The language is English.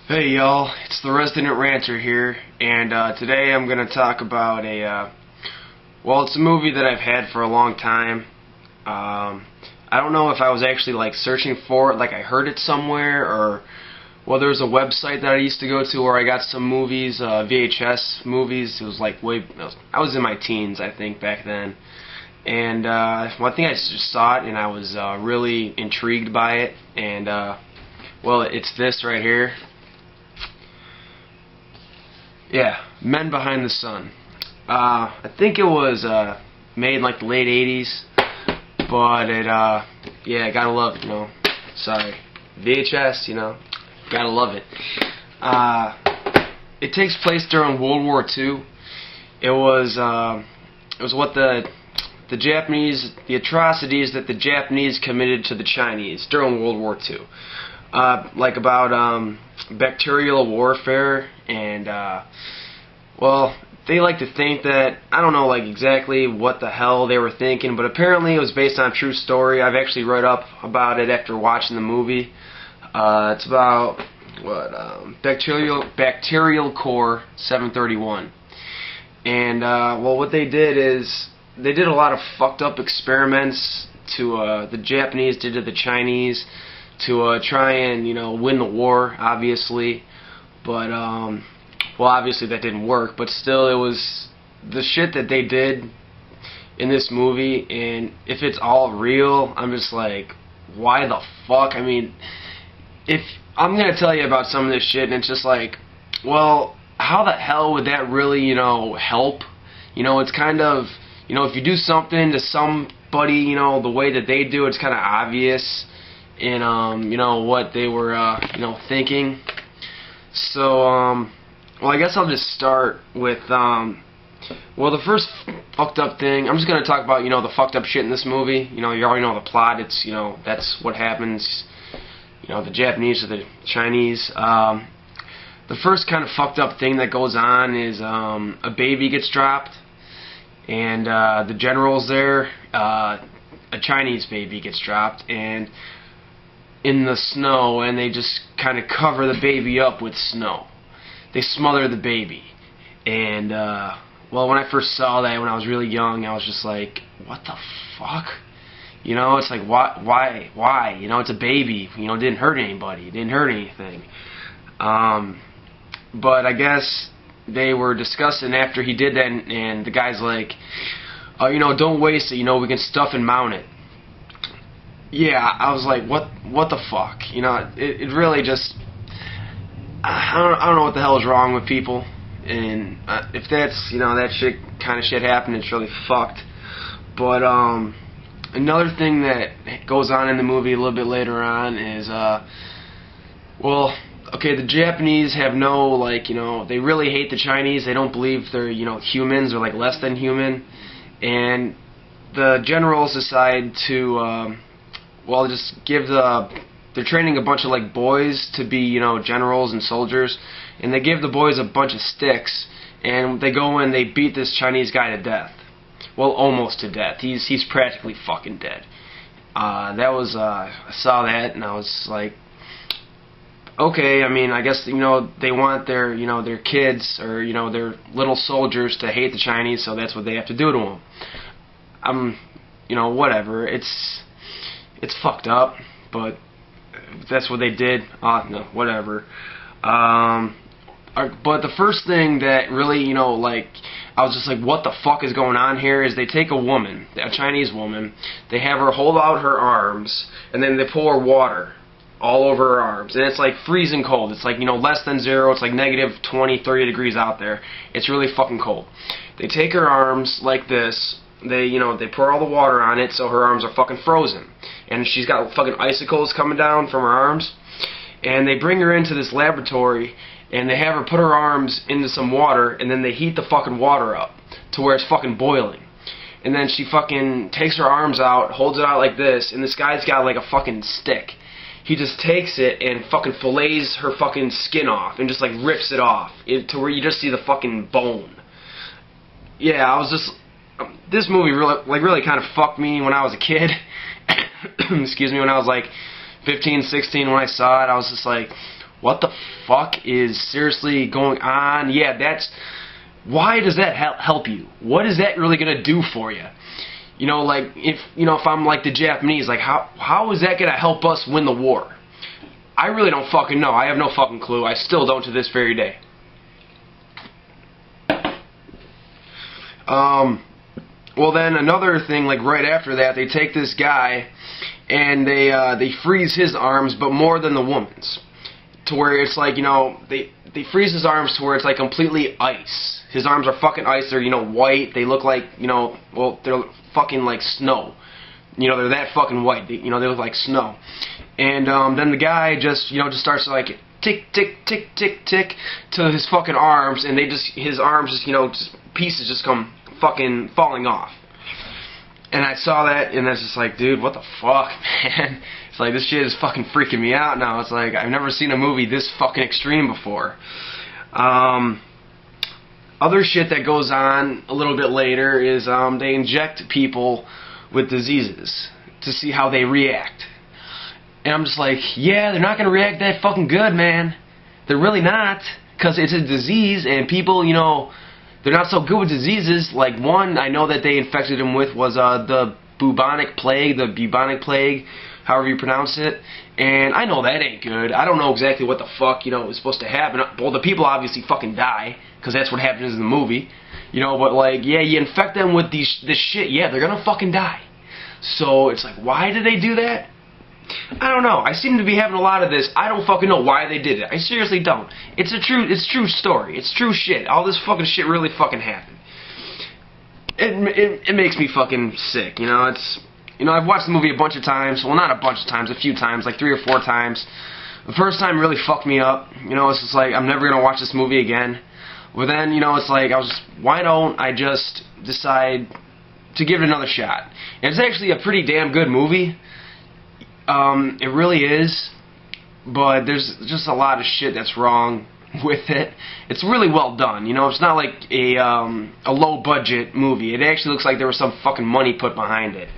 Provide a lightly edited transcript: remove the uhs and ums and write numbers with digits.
Hey y'all, it's the resident ranter here, and today I'm going to talk about it's a movie that I've had for a long time. I don't know if I was actually searching for it, like I heard it somewhere, or there was a website that I used to go to where I got some movies, VHS movies. It was I was in my teens, I think, back then. And I think I just saw it and I was really intrigued by it, and it's this right here. Yeah, Men Behind the Sun. I think it was made in the late 80s, but gotta love it, Sorry. VHS, gotta love it. It takes place during World War II. It was what the atrocities that the Japanese committed to the Chinese during World War II. About bacterial warfare, and they like to think that, I don't know exactly what the hell they were thinking, but apparently it was based on a true story. I've actually read up about it after watching the movie. It's about bacterial core 731, and what they did is they did a lot of fucked up experiments to the Japanese did to the Chinese to try and win the war, obviously, but obviously that didn't work. But still, it was the shit that they did in this movie, and if it's all real, I'm just like, why the fuck? I mean, if I'm gonna tell you about some of this shit, and it's just like, well, how the hell would that really help? It's kind of, if you do something to somebody, the way that they do, it's kind of obvious in what they were thinking. So I guess I'll just start with the first fucked up thing. I'm just gonna talk about the fucked up shit in this movie. You already know the plot. It's that's what happens. The Japanese or the Chinese. The first kind of fucked up thing that goes on is a baby gets dropped, and the general's there. A Chinese baby gets dropped, and in the snow, and they just kind of cover the baby up with snow. They smother the baby. And when I first saw that when I was really young, I was just like, what the fuck? It's like, why? It's a baby. It didn't hurt anybody. It didn't hurt anything. But I guess they were discussing after he did that, and the guy's like, don't waste it. We can stuff and mount it. Yeah, I was like, what the fuck? It really just, I don't know what the hell is wrong with people, and if that's, that kind of shit happened, it's really fucked. But another thing that goes on in the movie a little bit later on is, the Japanese have no, they really hate the Chinese. They don't believe they're, humans or less than human, and the generals decide to just give they're training a bunch of boys to be generals and soldiers, and they give the boys a bunch of sticks, and they go in, they beat this Chinese guy to death. Well, almost to death. He's practically fucking dead. That was I saw that and I was like, okay, I mean, I guess they want their their kids or their little soldiers to hate the Chinese, so that's what they have to do to them. Whatever. It's fucked up, but that's what they did. No, whatever. But the first thing that really, I was just like, what the fuck is going on here, is they take a woman, a Chinese woman, they have her hold out her arms, and then they pour water all over her arms, and it's freezing cold. It's less than zero. It's negative 20, 30 degrees out there. It's really fucking cold. They take her arms like this. They pour all the water on it, so her arms are fucking frozen, and she's got fucking icicles coming down from her arms. And they bring her into this laboratory, and they have her put her arms into some water, and then they heat the fucking water up to where it's fucking boiling. And then she fucking takes her arms out, holds it out like this, and this guy's got a fucking stick. He just takes it and fucking fillets her fucking skin off, and just rips it off to where you just see the fucking bone. Yeah, I was just, this movie really kind of fucked me when I was a kid. Excuse me, when I was 15, 16, when I saw it, I was just like, what the fuck is seriously going on? Yeah, why does that help you? What is that really gonna do for you? You know, like, if I'm like the Japanese, like, how is that gonna help us win the war? I really don't fucking know. I have no fucking clue. I still don't to this very day. Well, then another thing, like right after that, they take this guy and they freeze his arms, but more than the woman's, to where it's like, they freeze his arms to where it's like completely ice. His arms are fucking ice. They're white. They look like well, they're fucking like snow. They're that fucking white. They look like snow. And then the guy just starts to like tick tick tick tick tick to his fucking arms, and his arms just pieces just come fucking falling off. And I saw that, and I was just like, dude, what the fuck, man? It's like, this shit is fucking freaking me out now. It's like, I've never seen a movie this fucking extreme before. Other shit that goes on a little bit later is they inject people with diseases to see how they react. And I'm just like, yeah, they're not going to react that fucking good, man. They're really not, because it's a disease, and people, they're not so good with diseases. Like, one I know that they infected him with was the bubonic plague, however you pronounce it. And I know that ain't good. I don't know exactly what the fuck, is supposed to happen. Well, the people obviously fucking die, because that's what happens in the movie. But like, yeah, you infect them with this shit, yeah, they're gonna fucking die. So it's like, why did they do that? I don't know. I seem to be having a lot of this. I don't fucking know why they did it. I seriously don't. It's true story. It's true shit. All this fucking shit really fucking happened. It makes me fucking sick. I've watched the movie a bunch of times. Well, not a bunch of times, a few times, like 3 or 4 times. The first time really fucked me up. It's just like, I'm never gonna watch this movie again. But then, it's like, why don't I just decide to give it another shot? And it's actually a pretty damn good movie. It really is, but there's just a lot of shit that's wrong with it. It's really well done, it's not like a low budget movie. It actually looks like there was some fucking money put behind it.